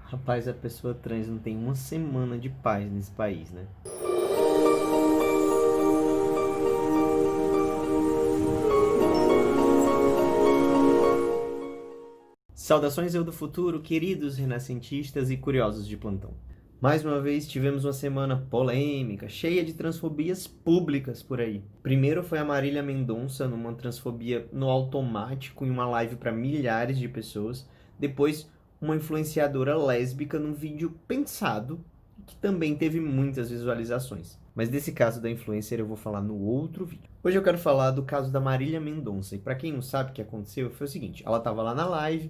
Rapaz, a pessoa trans não tem uma semana de paz nesse país, né? Saudações eu do futuro, queridos renascentistas e curiosos de plantão. Mais uma vez tivemos uma semana polêmica, cheia de transfobias públicas por aí. Primeiro foi a Marília Mendonça numa transfobia no automático em uma live para milhares de pessoas. Depois, uma influenciadora lésbica num vídeo pensado, que também teve muitas visualizações. Mas desse caso da influencer eu vou falar no outro vídeo. Hoje eu quero falar do caso da Marília Mendonça. E para quem não sabe o que aconteceu, foi o seguinte: ela estava lá na live.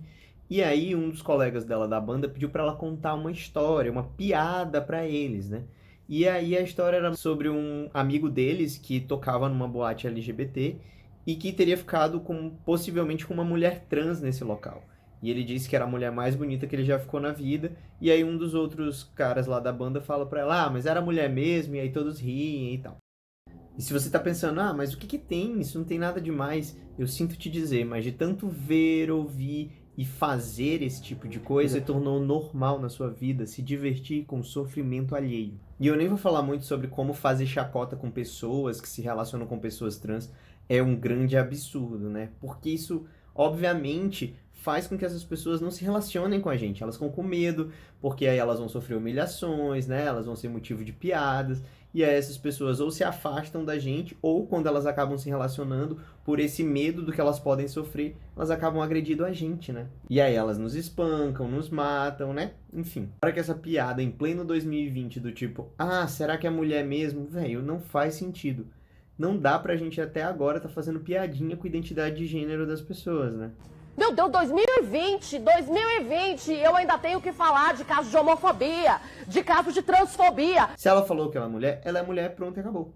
E aí um dos colegas dela da banda pediu para ela contar uma história, uma piada para eles, né? E aí a história era sobre um amigo deles que tocava numa boate LGBT e que teria ficado possivelmente com uma mulher trans nesse local. E ele disse que era a mulher mais bonita que ele já ficou na vida. E aí um dos outros caras lá da banda fala pra ela: "Ah, mas era mulher mesmo", e aí todos riem e tal. E se você tá pensando: "Ah, mas o que que tem? Isso não tem nada demais". Eu sinto te dizer, mas de tanto ver, ouvir e fazer esse tipo de coisa, se tornou normal na sua vida se divertir com o sofrimento alheio. E eu nem vou falar muito sobre como fazer chacota com pessoas que se relacionam com pessoas trans é um grande absurdo, né? Porque isso, obviamente, faz com que essas pessoas não se relacionem com a gente. Elas ficam com medo, porque aí elas vão sofrer humilhações, né? Elas vão ser motivo de piadas. E aí essas pessoas ou se afastam da gente, ou quando elas acabam se relacionando, por esse medo do que elas podem sofrer, elas acabam agredindo a gente, né? E aí elas nos espancam, nos matam, né? Enfim. Para que essa piada em pleno 2020 do tipo, ah, será que é mulher mesmo? Velho, não faz sentido. Não dá pra gente até agora tá fazendo piadinha com a identidade de gênero das pessoas, né? Meu Deus, 2020, eu ainda tenho que falar de casos de homofobia, de casos de transfobia. Se ela falou que ela é mulher, pronto e acabou.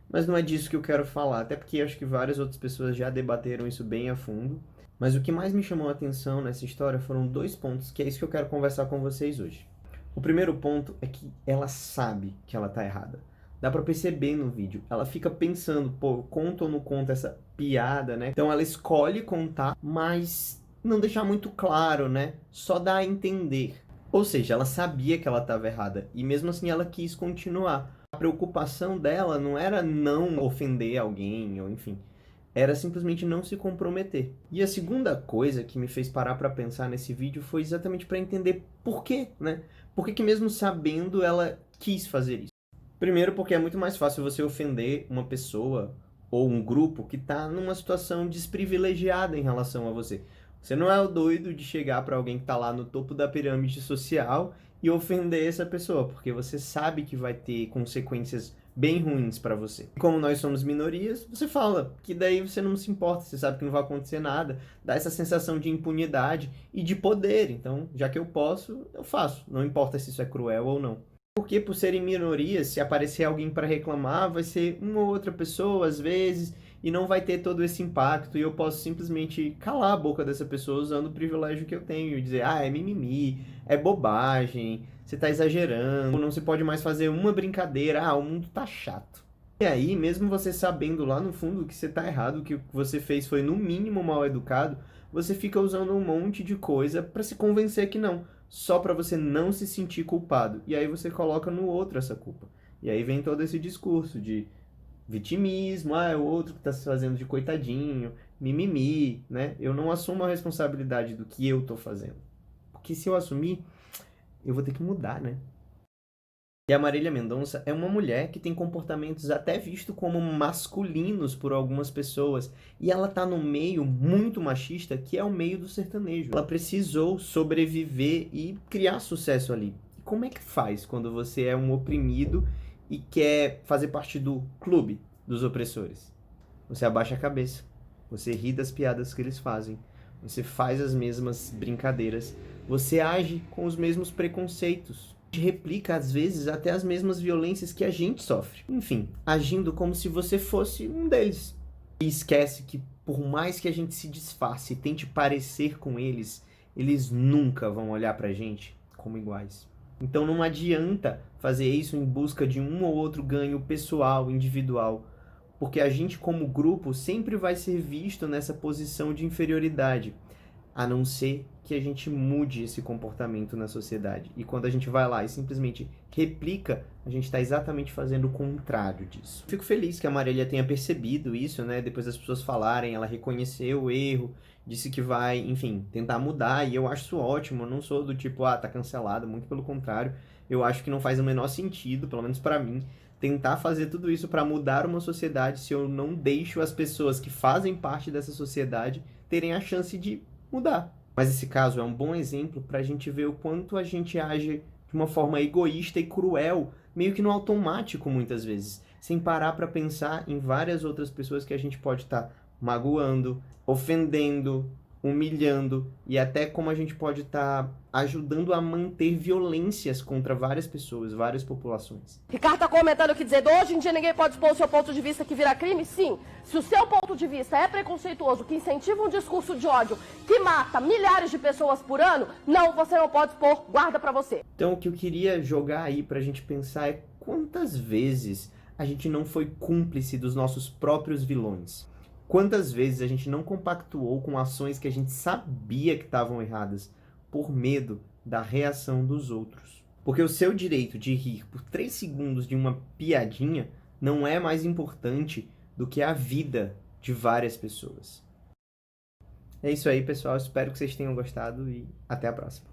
Mas não é disso que eu quero falar, até porque acho que várias outras pessoas já debateram isso bem a fundo. Mas o que mais me chamou a atenção nessa história foram dois pontos, que é isso que eu quero conversar com vocês hoje. O primeiro ponto é que ela sabe que ela tá errada. Dá pra perceber no vídeo. Ela fica pensando, pô, conta ou não conta essa piada, né? Então ela escolhe contar, mas não deixar muito claro, né? Só dá a entender. Ou seja, ela sabia que ela estava errada e mesmo assim ela quis continuar. A preocupação dela não era não ofender alguém ou enfim, era simplesmente não se comprometer. E a segunda coisa que me fez parar para pensar nesse vídeo foi exatamente para entender por quê, né? Por que que mesmo sabendo ela quis fazer isso? Primeiro porque é muito mais fácil você ofender uma pessoa ou um grupo que está numa situação desprivilegiada em relação a você. Você não é o doido de chegar para alguém que está lá no topo da pirâmide social e ofender essa pessoa, porque você sabe que vai ter consequências bem ruins para você. Como nós somos minorias, você fala que daí você não se importa, você sabe que não vai acontecer nada, dá essa sensação de impunidade e de poder. Então, já que eu posso, eu faço, não importa se isso é cruel ou não. Porque por serem minorias, se aparecer alguém para reclamar, vai ser uma ou outra pessoa, às vezes, e não vai ter todo esse impacto, e eu posso simplesmente calar a boca dessa pessoa usando o privilégio que eu tenho, e dizer, ah, é mimimi, é bobagem, você tá exagerando, não se pode mais fazer uma brincadeira, ah, o mundo tá chato. E aí, mesmo você sabendo lá no fundo que você tá errado, que o que você fez foi no mínimo mal educado, você fica usando um monte de coisa para se convencer que não, só para você não se sentir culpado. E aí você coloca no outro essa culpa. E aí vem todo esse discurso de vitimismo, ah, é o outro que tá se fazendo de coitadinho, mimimi, né? Eu não assumo a responsabilidade do que eu tô fazendo. Porque se eu assumir, eu vou ter que mudar, né? E a Marília Mendonça é uma mulher que tem comportamentos até visto como masculinos por algumas pessoas. E ela tá num meio muito machista, que é o meio do sertanejo. Ela precisou sobreviver e criar sucesso ali. E como é que faz quando você é um oprimido e quer fazer parte do clube dos opressores? Você abaixa a cabeça, você ri das piadas que eles fazem, você faz as mesmas brincadeiras, você age com os mesmos preconceitos, replica às vezes até as mesmas violências que a gente sofre. Enfim, agindo como se você fosse um deles. E esquece que por mais que a gente se disfarce e tente parecer com eles, eles nunca vão olhar pra gente como iguais. Então não adianta fazer isso em busca de um ou outro ganho pessoal, individual, porque a gente como grupo sempre vai ser visto nessa posição de inferioridade. a não ser que a gente mude esse comportamento na sociedade. E quando a gente vai lá e simplesmente replica, a gente está exatamente fazendo o contrário disso. Fico feliz que a Marília tenha percebido isso, né? Depois das pessoas falarem, ela reconheceu o erro, disse que vai, enfim, tentar mudar, e eu acho isso ótimo. Eu não sou do tipo, tá cancelado, muito pelo contrário. Eu acho que não faz o menor sentido, pelo menos para mim, tentar fazer tudo isso para mudar uma sociedade se eu não deixo as pessoas que fazem parte dessa sociedade terem a chance de mudar. Mas esse caso é um bom exemplo para a gente ver o quanto a gente age de uma forma egoísta e cruel, meio que no automático muitas vezes, sem parar para pensar em várias outras pessoas que a gente pode estar magoando, ofendendo, humilhando e até como a gente pode estar ajudando a manter violências contra várias pessoas, várias populações. Ricardo tá comentando aqui dizendo, hoje em dia ninguém pode expor o seu ponto de vista que vira crime? Sim. Se o seu ponto de vista é preconceituoso, que incentiva um discurso de ódio, que mata milhares de pessoas por ano, não, você não pode expor, guarda pra você. Então o que eu queria jogar aí pra gente pensar é quantas vezes a gente não foi cúmplice dos nossos próprios vilões. Quantas vezes a gente não compactuou com ações que a gente sabia que estavam erradas por medo da reação dos outros. Porque o seu direito de rir por 3 segundos de uma piadinha não é mais importante do que a vida de várias pessoas. É isso aí, pessoal. Espero que vocês tenham gostado e até a próxima.